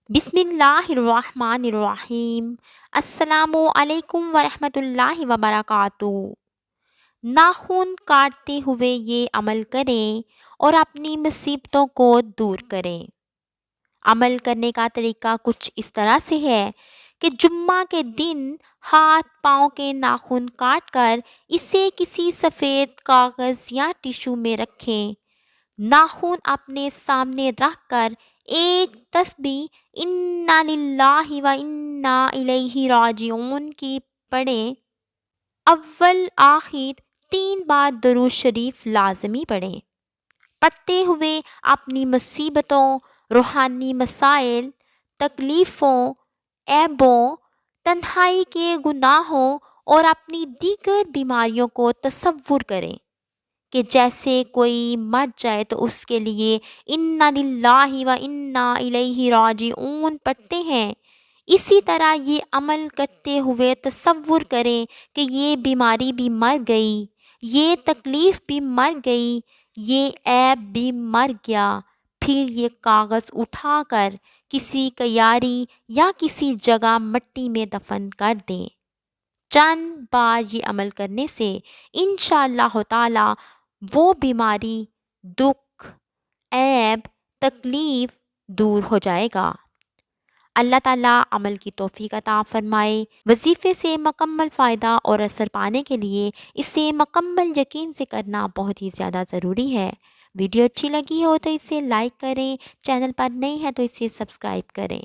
بسم اللہ الرحمن الرحیم۔ السلام علیکم ورحمۃ اللہ وبرکاتہ۔ ناخن کاٹتے ہوئے یہ عمل کریں اور اپنی مصیبتوں کو دور کریں۔ عمل کرنے کا طریقہ کچھ اس طرح سے ہے کہ جمعہ کے دن ہاتھ پاؤں کے ناخن کاٹ کر اسے کسی سفید کاغذ یا ٹیشو میں رکھیں۔ ناخن اپنے سامنے رکھ کر ایک تسبیح انا للہ و انا الیہ راجعون کی پڑھیں۔ اول آخر 3 بار درود شریف لازمی پڑھیں۔ پڑھتے ہوئے اپنی مصیبتوں، روحانی مسائل، تکلیفوں، عیبوں، تنہائی کے گناہوں اور اپنی دیگر بیماریوں کو تصور کریں کہ جیسے کوئی مر جائے تو اس کے لیے انا للہ و انا الیہ راجعون پڑھتے ہیں۔ اسی طرح یہ عمل کرتے ہوئے تصور کریں کہ یہ بیماری بھی مر گئی، یہ تکلیف بھی مر گئی، یہ عیب بھی مر گیا۔ پھر یہ کاغذ اٹھا کر کسی کیاری یا کسی جگہ مٹی میں دفن کر دیں۔ چند بار یہ عمل کرنے سے انشاءاللہ تعالی وہ بیماری، دکھ، عیب، تکلیف دور ہو جائے گا۔ اللہ تعالیٰ عمل کی توفیق عطا فرمائے۔ وظیفے سے مکمل فائدہ اور اثر پانے کے لیے اسے مکمل یقین سے کرنا بہت ہی زیادہ ضروری ہے۔ ویڈیو اچھی لگی ہو تو اسے لائک کریں، چینل پر نئے ہیں تو اسے سبسکرائب کریں۔